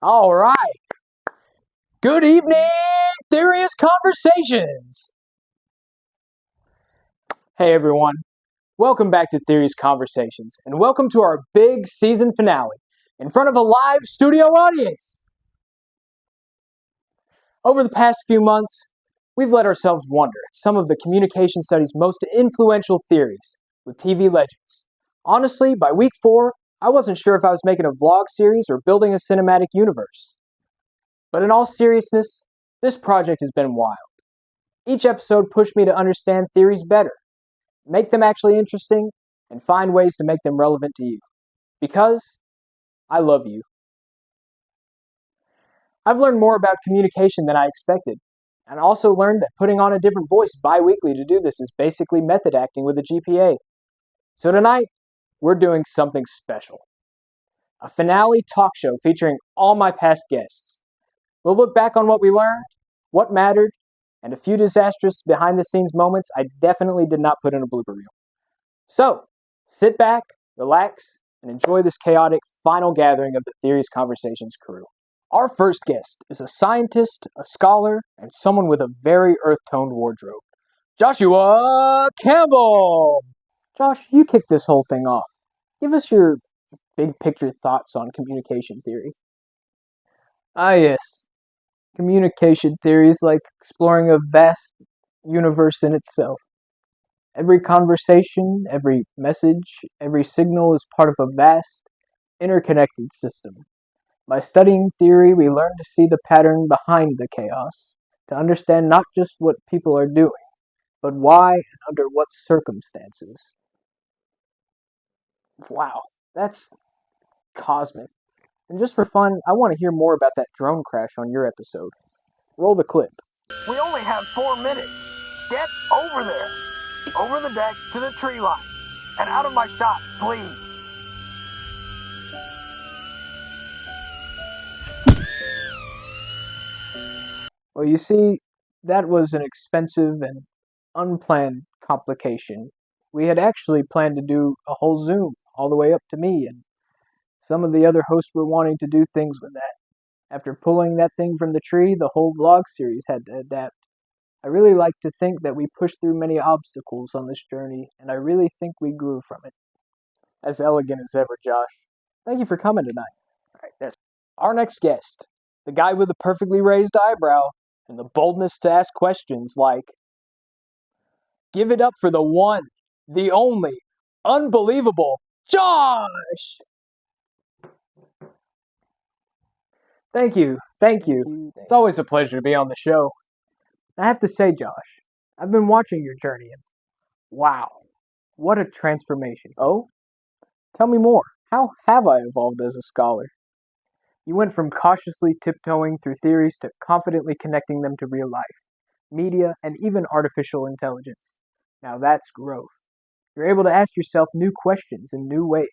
All right. Good evening, Theorious Conversations. Hey everyone. Welcome back to Theorious Conversations, and welcome to our big season finale in front of a live studio audience. Over the past few months, we've let ourselves wonder at some of the communication studies' most influential theories with TV legends. Honestly, by week 4, I wasn't sure if I was making a vlog series or building a cinematic universe. But in all seriousness, this project has been wild. Each episode pushed me to understand theories better, make them actually interesting, and find ways to make them relevant to you. Because I love you. I've learned more about communication than I expected, and also learned that putting on a different voice bi-weekly to do this is basically method acting with a GPA. So tonight, we're doing something special. A finale talk show featuring all my past guests. We'll look back on what we learned, what mattered, and a few disastrous behind-the-scenes moments I definitely did not put in a blooper reel. So, sit back, relax, and enjoy this chaotic final gathering of the Theorious Conversations crew. Our first guest is a scientist, a scholar, and someone with a very earth-toned wardrobe. Joshua Campbell! Josh, you kick this whole thing off. Give us your big-picture thoughts on communication theory. Yes. Communication theory is like exploring a vast universe in itself. Every conversation, every message, every signal is part of a vast, interconnected system. By studying theory, we learn to see the pattern behind the chaos, to understand not just what people are doing, but why and under what circumstances. Wow, that's cosmic. And just for fun, I want to hear more about that drone crash on your episode. Roll the clip. We only have 4 minutes. Get over there. Over the deck to the tree line. And out of my shot, please. Well, you see, that was an expensive and unplanned complication. We had actually planned to do a whole Zoom all the way up to me, and some of the other hosts were wanting to do things with that. After pulling that thing from the tree, the whole vlog series had to adapt. I really like to think that we pushed through many obstacles on this journey, and I really think we grew from it. As elegant as ever, Josh. Thank you for coming tonight. All right, yes. Our next guest, the guy with the perfectly raised eyebrow and the boldness to ask questions like, give it up for the one, the only, unbelievable Josh! Thank you. It's always a pleasure to be on the show. I have to say, Josh, I've been watching your journey and wow, what a transformation. Oh? Tell me more. How have I evolved as a scholar? You went from cautiously tiptoeing through theories to confidently connecting them to real life, media, and even artificial intelligence. Now that's growth. You're able to ask yourself new questions in new ways.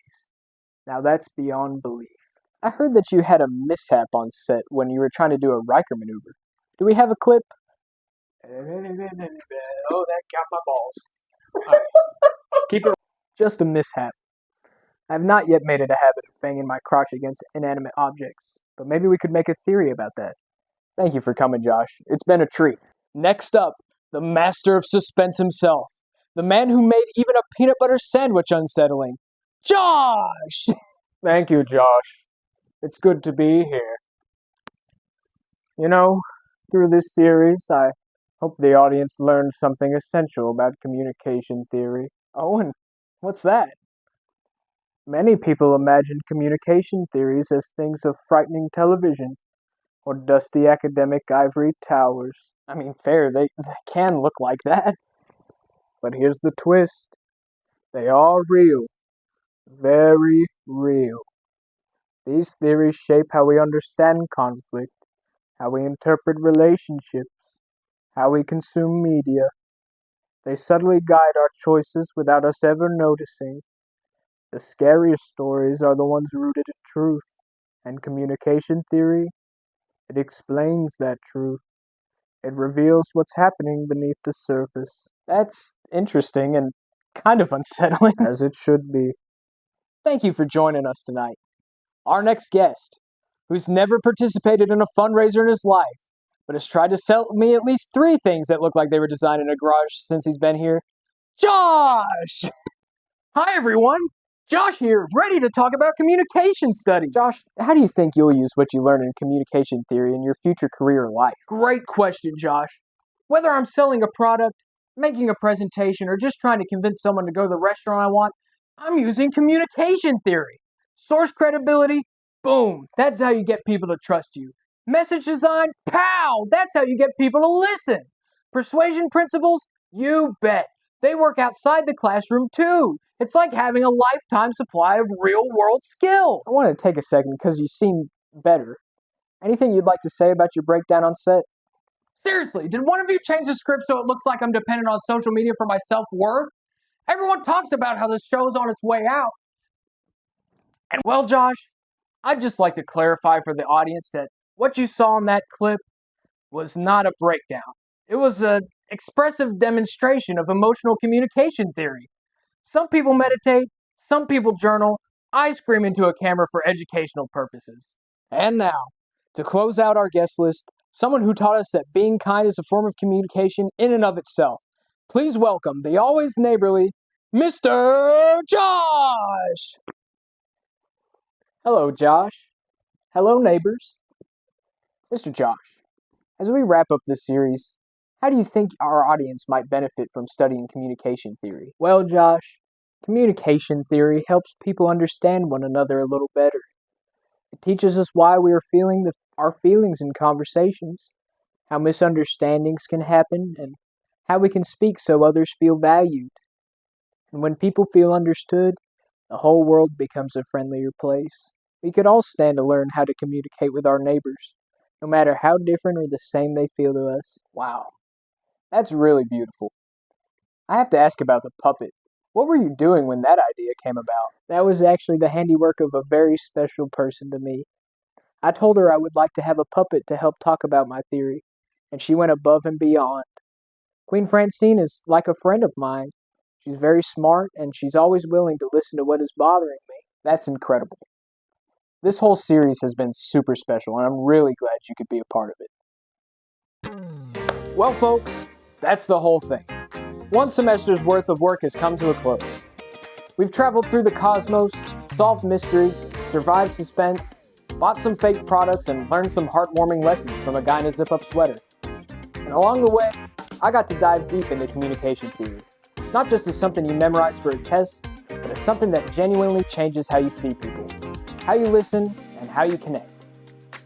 Now that's beyond belief. I heard that you had a mishap on set when you were trying to do a Riker maneuver. Do we have a clip? Oh, that got my balls. Right. Keep it. Just a mishap. I have not yet made it a habit of banging my crotch against inanimate objects, but maybe we could make a theory about that. Thank you for coming, Josh. It's been a treat. Next up, the master of suspense himself. The man who made even a peanut butter sandwich unsettling. Josh! Thank you, Josh. It's good to be here. You know, through this series, I hope the audience learned something essential about communication theory. Oh, and what's that? Many people imagine communication theories as things of frightening television or dusty academic ivory towers. I mean, fair, they can look like that. But here's the twist. They are real. Very real. These theories shape how we understand conflict, how we interpret relationships, how we consume media. They subtly guide our choices without us ever noticing. The scariest stories are the ones rooted in truth, and communication theory, it explains that truth. It reveals what's happening beneath the surface. That's interesting and kind of unsettling. As it should be. Thank you for joining us tonight. Our next guest, who's never participated in a fundraiser in his life, but has tried to sell me at least 3 things that look like they were designed in a garage since he's been here, Josh! Hi, everyone! Josh here, ready to talk about communication studies. Josh, how do you think you'll use what you learn in communication theory in your future career or life? Great question, Josh. Whether I'm selling a product, making a presentation, or just trying to convince someone to go to the restaurant I want, I'm using communication theory. Source credibility, boom, that's how you get people to trust you. Message design, pow, that's how you get people to listen. Persuasion principles, you bet. They work outside the classroom too. It's like having a lifetime supply of real-world skills. I want to take a second because you seem better. Anything you'd like to say about your breakdown on set? Seriously, did one of you change the script so it looks like I'm dependent on social media for my self-worth? Everyone talks about how this show's on its way out. And well, Josh, I'd just like to clarify for the audience that what you saw in that clip was not a breakdown. It was an expressive demonstration of emotional communication theory. Some people meditate, some people journal, I scream into a camera for educational purposes. And now, to close out our guest list, someone who taught us that being kind is a form of communication in and of itself. Please welcome the always neighborly Mr. Josh! Hello, Josh. Hello, neighbors. Mr. Josh, as we wrap up this series, how do you think our audience might benefit from studying communication theory? Well, Josh, communication theory helps people understand one another a little better. It teaches us why we are feeling our feelings in conversations, how misunderstandings can happen, and how we can speak so others feel valued. And when people feel understood, the whole world becomes a friendlier place. We could all stand to learn how to communicate with our neighbors, no matter how different or the same they feel to us. Wow, that's really beautiful. I have to ask about the puppet. What were you doing when that idea came about? That was actually the handiwork of a very special person to me. I told her I would like to have a puppet to help talk about my theory, and she went above and beyond. Queen Francine is like a friend of mine. She's very smart, and she's always willing to listen to what is bothering me. That's incredible. This whole series has been super special, and I'm really glad you could be a part of it. Well, folks, that's the whole thing. 1 semester's worth of work has come to a close. We've traveled through the cosmos, solved mysteries, survived suspense, bought some fake products, and learned some heartwarming lessons from a guy in a zip-up sweater. And along the way, I got to dive deep into communication theory. Not just as something you memorize for a test, but as something that genuinely changes how you see people, how you listen, and how you connect.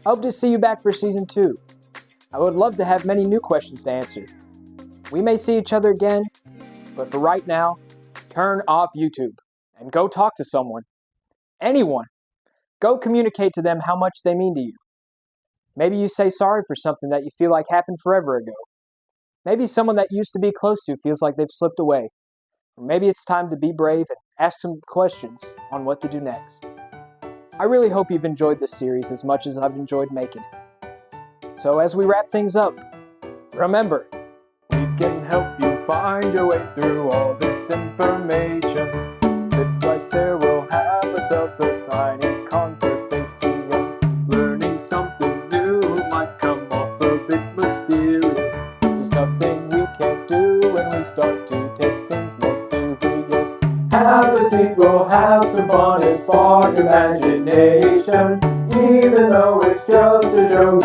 I hope to see you back for Season 2. I would love to have many new questions to answer. We may see each other again, but for right now, turn off YouTube and go talk to someone. Anyone. Go communicate to them how much they mean to you. Maybe you say sorry for something that you feel like happened forever ago. Maybe someone that you used to be close to feels like they've slipped away. Or maybe it's time to be brave and ask some questions on what to do next. I really hope you've enjoyed this series as much as I've enjoyed making it. So as we wrap things up, remember, we can help you find your way through all this information. Sit right there, we'll have ourselves a tiny conversation. Learning something new might come off a bit mysterious. There's nothing we can't do when we start to take things more serious. Have a seat, we'll have some fun, it's spark imagination. Even though it's just a joke,